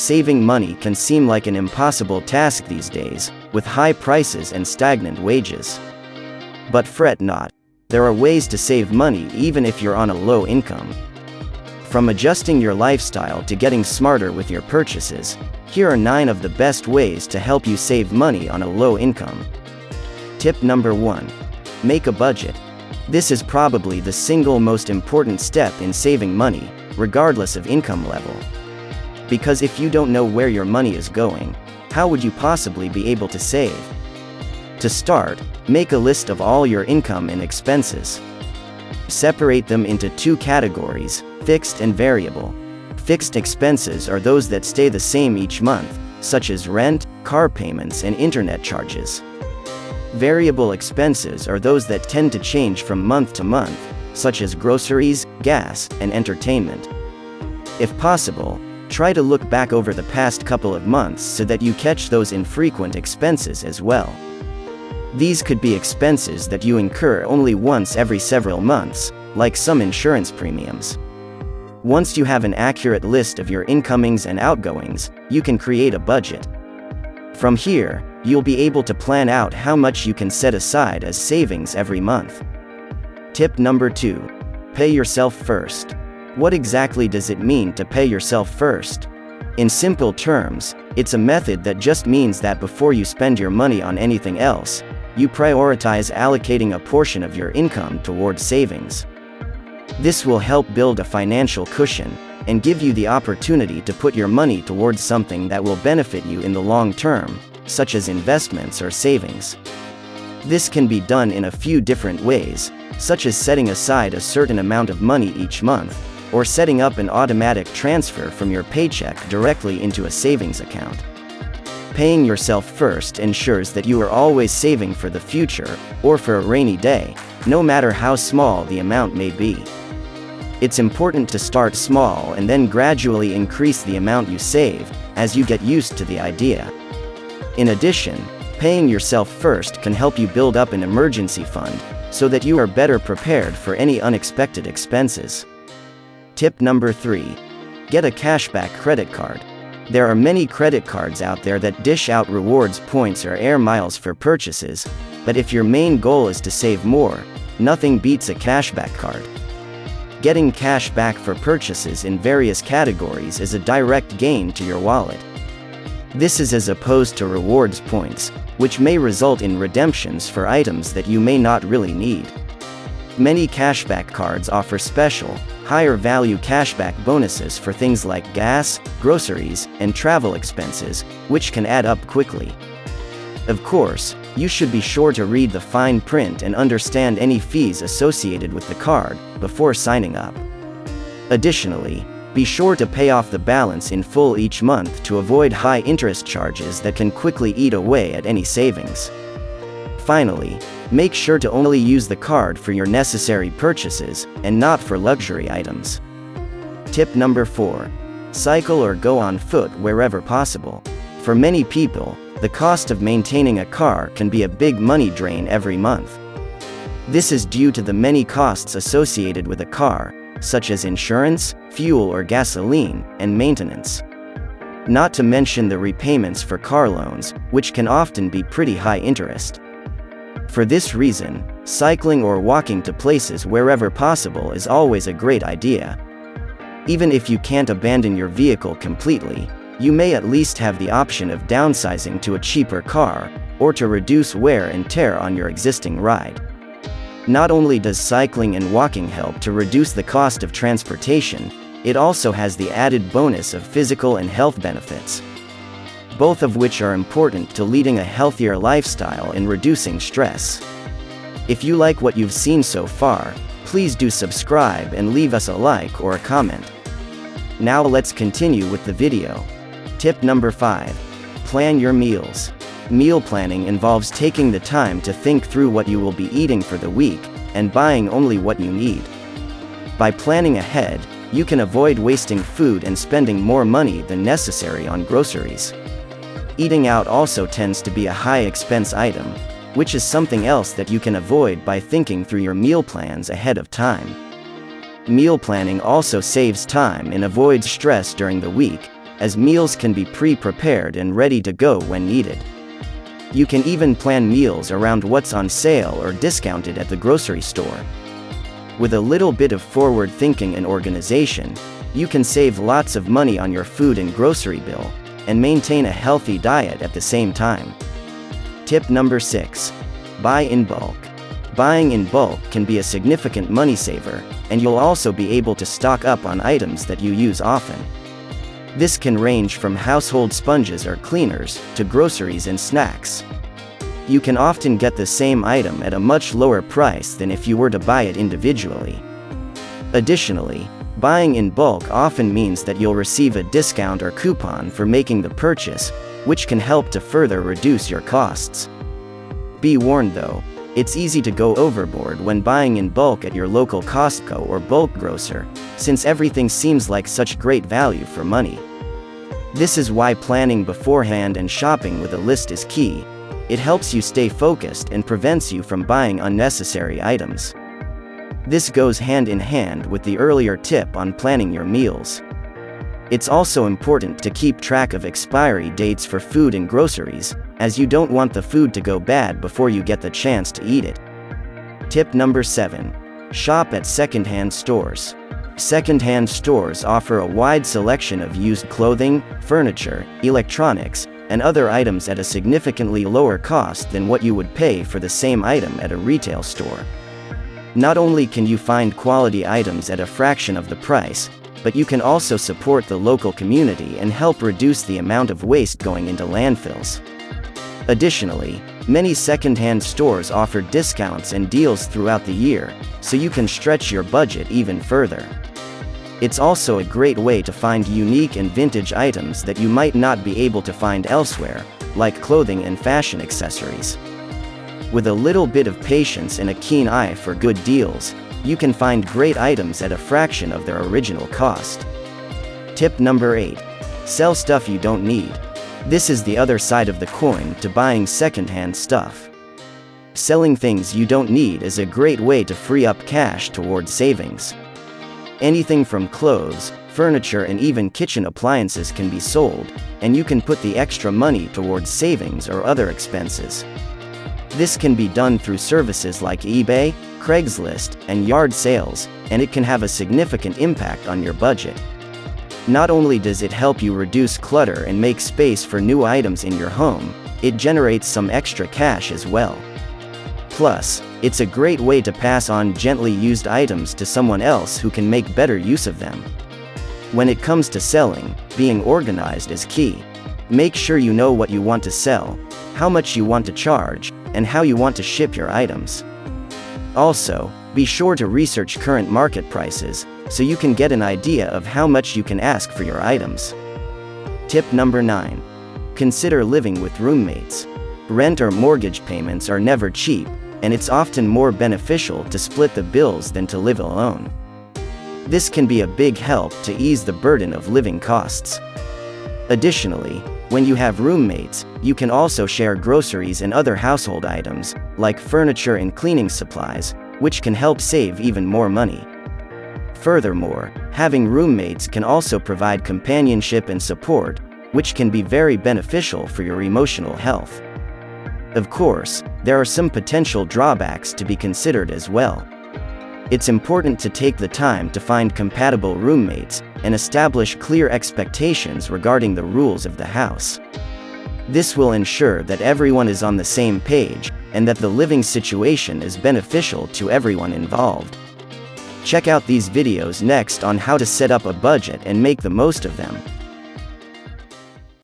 saving money can seem like an impossible task these days, with high prices and stagnant wages. But fret not. There are ways to save money even if you're on a low income. From adjusting your lifestyle to getting smarter with your purchases, here are 9 of the best ways to help you save money on a low income. Tip number 1. Make a budget. This is probably the single most important step in saving money, regardless of income level. Because if you don't know where your money is going, how would you possibly be able to save? To start, make a list of all your income and expenses. Separate them into 2 categories, fixed and variable. Fixed expenses are those that stay the same each month, such as rent, car payments, and internet charges. Variable expenses are those that tend to change from month to month, such as groceries, gas, and entertainment. If possible, try to look back over the past couple of months so that you catch those infrequent expenses as well. These could be expenses that you incur only once every several months, like some insurance premiums. Once you have an accurate list of your incomings and outgoings, you can create a budget. From here, you'll be able to plan out how much you can set aside as savings every month. Tip number 2. Pay yourself first. What exactly does it mean to pay yourself first? In simple terms, it's a method that just means that before you spend your money on anything else, you prioritize allocating a portion of your income towards savings. This will help build a financial cushion and give you the opportunity to put your money towards something that will benefit you in the long term, such as investments or savings. This can be done in a few different ways, such as setting aside a certain amount of money each month, or setting up an automatic transfer from your paycheck directly into a savings account. Paying yourself first ensures that you are always saving for the future, or for a rainy day, no matter how small the amount may be. It's important to start small and then gradually increase the amount you save, as you get used to the idea. In addition, paying yourself first can help you build up an emergency fund, so that you are better prepared for any unexpected expenses. Tip number 3. Get a cashback credit card. There are many credit cards out there that dish out rewards points or air miles for purchases, but if your main goal is to save more, nothing beats a cashback card. Getting cash back for purchases in various categories is a direct gain to your wallet. This is as opposed to rewards points, which may result in redemptions for items that you may not really need. Many cashback cards offer special, higher value cashback bonuses for things like gas, groceries, and travel expenses, which can add up quickly. Of course, you should be sure to read the fine print and understand any fees associated with the card before signing up. Additionally, be sure to pay off the balance in full each month to avoid high interest charges that can quickly eat away at any savings. Finally, make sure to only use the card for your necessary purchases, and not for luxury items. Tip number 4. Cycle or go on foot wherever possible. For many people, the cost of maintaining a car can be a big money drain every month. This is due to the many costs associated with a car, such as insurance, fuel or gasoline, and maintenance. Not to mention the repayments for car loans, which can often be pretty high interest. For this reason, cycling or walking to places wherever possible is always a great idea. Even if you can't abandon your vehicle completely, you may at least have the option of downsizing to a cheaper car, or to reduce wear and tear on your existing ride. Not only does cycling and walking help to reduce the cost of transportation, it also has the added bonus of physical and health benefits, both of which are important to leading a healthier lifestyle and reducing stress. If you like what you've seen so far, please do subscribe and leave us a like or a comment. Now let's continue with the video. Tip number 5. Plan your meals. Meal planning involves taking the time to think through what you will be eating for the week, and buying only what you need. By planning ahead, you can avoid wasting food and spending more money than necessary on groceries. Eating out also tends to be a high-expense item, which is something else that you can avoid by thinking through your meal plans ahead of time. Meal planning also saves time and avoids stress during the week, as meals can be pre-prepared and ready to go when needed. You can even plan meals around what's on sale or discounted at the grocery store. With a little bit of forward thinking and organization, you can save lots of money on your food and grocery bill, and maintain a healthy diet at the same time. Tip number 6. Buy in bulk. Buying in bulk can be a significant money saver, and you'll also be able to stock up on items that you use often. This can range from household sponges or cleaners, to groceries and snacks. You can often get the same item at a much lower price than if you were to buy it individually. Additionally, buying in bulk often means that you'll receive a discount or coupon for making the purchase, which can help to further reduce your costs. Be warned though, it's easy to go overboard when buying in bulk at your local Costco or bulk grocer, since everything seems like such great value for money. This is why planning beforehand and shopping with a list is key. It helps you stay focused and prevents you from buying unnecessary items. This goes hand in hand with the earlier tip on planning your meals. It's also important to keep track of expiry dates for food and groceries, as you don't want the food to go bad before you get the chance to eat it. Tip number 7. Shop at secondhand stores. Secondhand stores offer a wide selection of used clothing, furniture, electronics, and other items at a significantly lower cost than what you would pay for the same item at a retail store. Not only can you find quality items at a fraction of the price, but you can also support the local community and help reduce the amount of waste going into landfills. Additionally, many secondhand stores offer discounts and deals throughout the year, so you can stretch your budget even further. It's also a great way to find unique and vintage items that you might not be able to find elsewhere, like clothing and fashion accessories. With a little bit of patience and a keen eye for good deals, you can find great items at a fraction of their original cost. Tip number 8. Sell stuff you don't need. This is the other side of the coin to buying secondhand stuff. Selling things you don't need is a great way to free up cash towards savings. Anything from clothes, furniture, and even kitchen appliances can be sold, and you can put the extra money towards savings or other expenses. This can be done through services like eBay, Craigslist, and yard sales, and it can have a significant impact on your budget. Not only does it help you reduce clutter and make space for new items in your home, it generates some extra cash as well. Plus, it's a great way to pass on gently used items to someone else who can make better use of them. When it comes to selling, being organized is key. Make sure you know what you want to sell, how much you want to charge, and how you want to ship your items. Also, be sure to research current market prices, so you can get an idea of how much you can ask for your items. Tip number 9. Consider living with roommates. Rent or mortgage payments are never cheap, and it's often more beneficial to split the bills than to live alone. This can be a big help to ease the burden of living costs. Additionally, when you have roommates, you can also share groceries and other household items, like furniture and cleaning supplies, which can help save even more money. Furthermore, having roommates can also provide companionship and support, which can be very beneficial for your emotional health. Of course, there are some potential drawbacks to be considered as well. It's important to take the time to find compatible roommates and establish clear expectations regarding the rules of the house. This will ensure that everyone is on the same page, and that the living situation is beneficial to everyone involved. Check out these videos next on how to set up a budget and make the most of them.